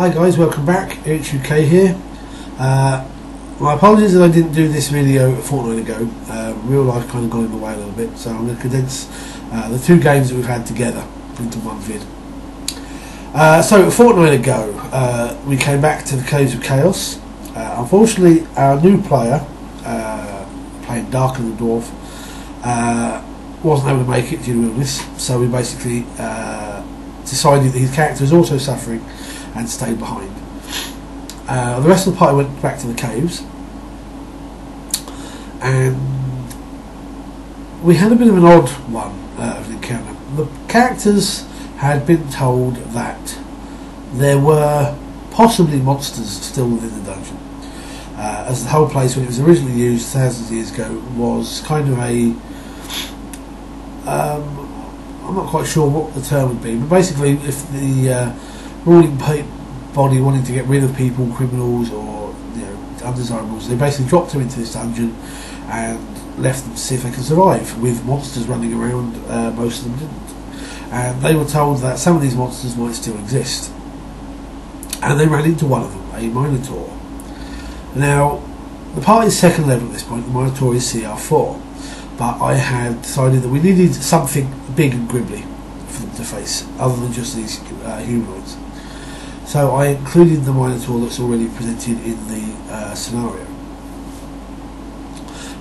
Hi guys, welcome back. HUK here. My apologies that I didn't do this video a fortnight ago. Real life kind of got in the way a little bit, so I'm going to condense the two games that we've had together into one vid. So a fortnight ago we came back to the Caves of Chaos. Unfortunately our new player, playing Darker the Dwarf, wasn't able to make it due to illness, so we basically decided that his character was also suffering and stayed behind. The rest of the party went back to the caves, and we had a bit of an odd one of an encounter. The characters had been told that there were possibly monsters still within the dungeon, as the whole place, when it was originally used thousands of years ago, was kind of a I'm not quite sure what the term would be, but basically if the ruling body wanted to get rid of people, criminals or undesirables, they basically dropped them into this dungeon and left them to see if they could survive, with monsters running around. Most of them didn't, and they were told that some of these monsters might still exist, and they ran into one of them, a Minotaur. Now the party's second level at this point. The Minotaur is CR4, but I had decided that we needed something big and gribbly for them to face, other than just these humanoids. So I included the Minotaur that's already presented in the scenario.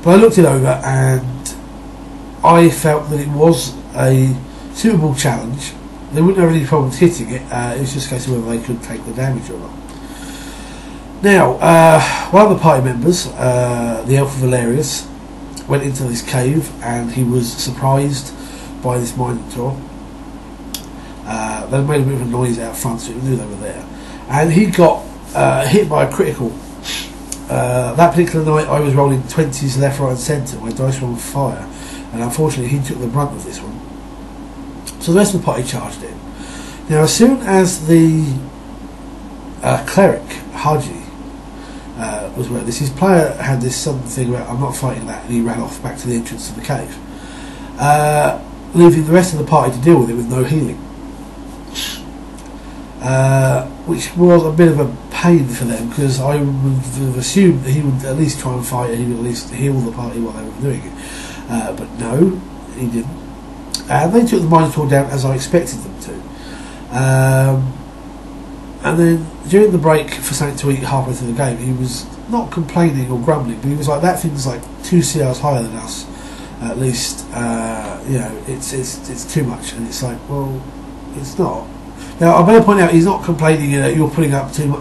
But I looked it over and I felt that it was a suitable challenge. They wouldn't have any problems hitting it. It was just a case of whether they could take the damage or not. Now, one of the party members, the elf Valerius, went into this cave and he was surprised by this Minotaur. They made a bit of a noise out front, so he knew they were there, and he got hit by a critical. That particular night I was rolling 20s left, right and centre. My dice were on fire, and unfortunately he took the brunt of this one. So the rest of the party charged in. Now as soon as the cleric Haji was aware of this, his player had this sudden thing about, I'm not fighting that, and he ran off back to the entrance of the cave, leaving the rest of the party to deal with it with no healing. Which was a bit of a pain for them, because I would have assumed that he would at least try and fight and he would at least heal the party while they were doing it. But no, he didn't. And they took the Minotaur down as I expected them to. And then during the break for something to eat halfway through the game, he was not complaining or grumbling, but he was like, that thing's like 2 CRs higher than us, at least. It's too much. And it's like, well, it's not. Now I better point out, he's not complaining that you're putting up too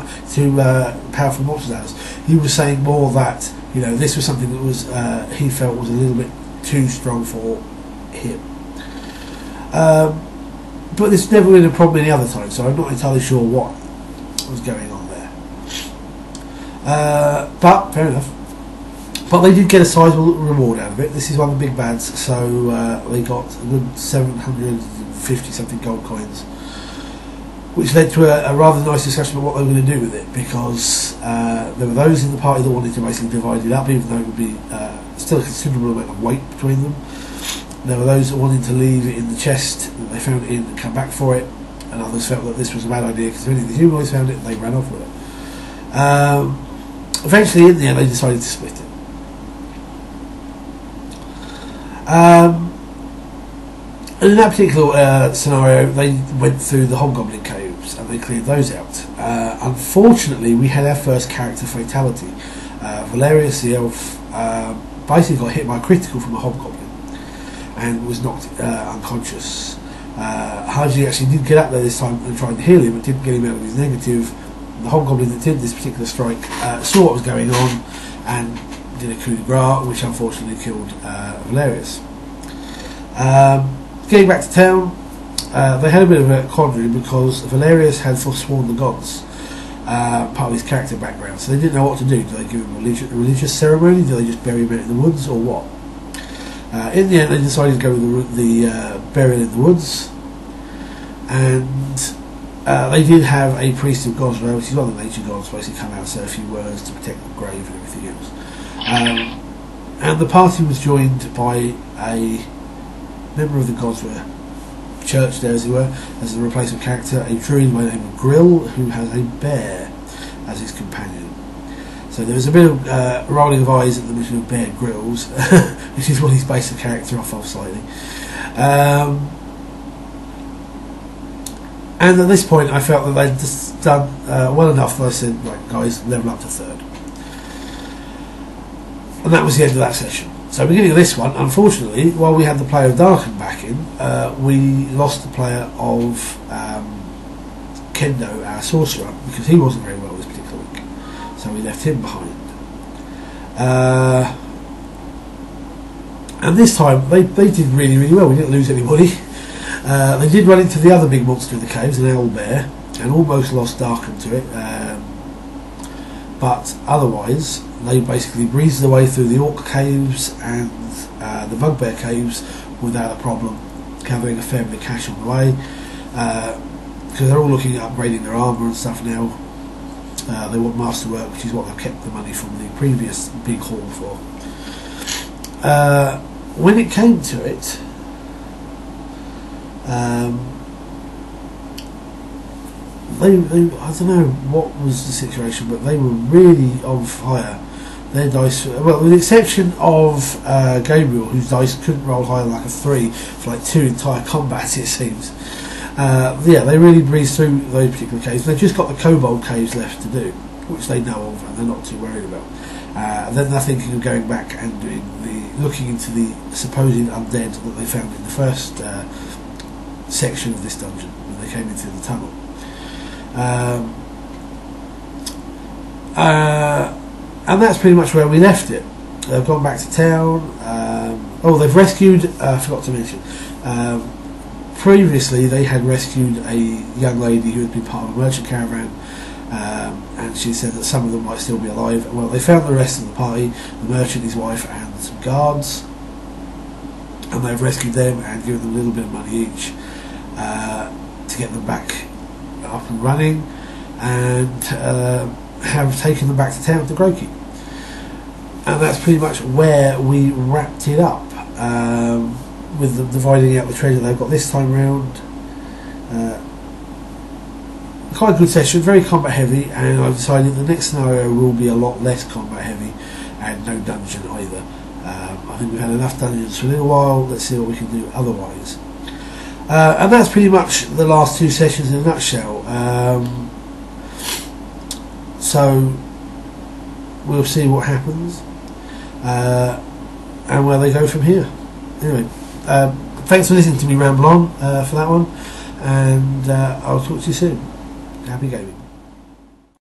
powerful monsters at us. He was saying more that this was something that was he felt was a little bit too strong for him. But it's never been a problem any other time, so I'm not entirely sure what was going on there. But fair enough. But they did get a sizable reward out of it. This is one of the big bads, so they got a good 750 something gold coins, which led to a rather nice discussion about what they were going to do with it, because there were those in the party that wanted to basically divide it up, even though it would be still a considerable amount of weight between them. There were those that wanted to leave it in the chest that they found it in and come back for it, and others felt that this was a bad idea because if any of the humanoids found it, they ran off with it. Eventually, in the end, they decided to split it. And in that particular scenario, they went through the Hobgoblin caves and they cleared those out. Unfortunately, we had our first character fatality. Valerius the elf basically got hit by a critical from a Hobgoblin and was knocked unconscious. Haji actually did get up there this time and tried to heal him, but didn't get him out of his negative. The Hobgoblin that did this particular strike saw what was going on and did a coup de grace, which unfortunately killed Valerius. Getting back to town, they had a bit of a quandary because Valerius had forsworn the gods, part of his character background, so they didn't know what to do. Do they give him a religious ceremony? Do they just bury him out in the woods, or what? In the end, they decided to go with the burial in the woods, and they did have a priest of Goswell, which is one of the nature gods, basically come out and say a few words to protect the grave and everything else. And the party was joined by a member of the Goswell church there, as it were, as a replacement character, a druid by the name of Grill, who has a bear as his companion. So there was a bit of rolling of eyes at the mention of Bear Grylls, which is what he's based the character off of slightly. And at this point I felt that they'd just done well enough that I said, right guys, level up to 3rd. And that was the end of that session. So beginning of this one, unfortunately, while we had the player of Darken back in, we lost the player of Kendo, our sorcerer, because he wasn't very well this particular week. So we left him behind. And this time they did really, really well. We didn't lose anybody. They did run into the other big monster in the caves, an owl bear, and almost lost Darken to it. But otherwise, they basically breezed their way through the Orc caves and the Bugbear caves without a problem, gathering a fair bit of cash on the way. Because they're all looking at upgrading their armour and stuff now. They want masterwork, which is what they've kept the money from the previous big haul for. When it came to it, I don't know what was the situation, but they were really on fire. Their dice, well, with the exception of Gabriel, whose dice couldn't roll higher than like a 3 for like 2 entire combats, it seems. Yeah, they really breezed through those particular caves. They've just got the Kobold caves left to do, which they know of and they're not too worried about. Then they're thinking of going back and looking into the supposed undead that they found in the first section of this dungeon when they came into the tunnel. And that's pretty much where we left it. They've gone back to town. They've rescued, I forgot to mention, previously they had rescued a young lady who had been part of a merchant caravan, and she said that some of them might still be alive. Well, they found the rest of the party, the merchant, his wife and some guards, and they've rescued them and given them a little bit of money each to get them back up and running, and have taken them back to town to Grokey. And that's pretty much where we wrapped it up, with them dividing out the treasure they've got this time round. Quite a good session, very combat heavy, and I've decided the next scenario will be a lot less combat heavy and no dungeon either. I think we've had enough dungeons for a little while. Let's see what we can do otherwise. And that's pretty much the last 2 sessions in a nutshell. So we'll see what happens and where they go from here. Anyway, thanks for listening to me ramble on for that one, and I'll talk to you soon. Happy gaming.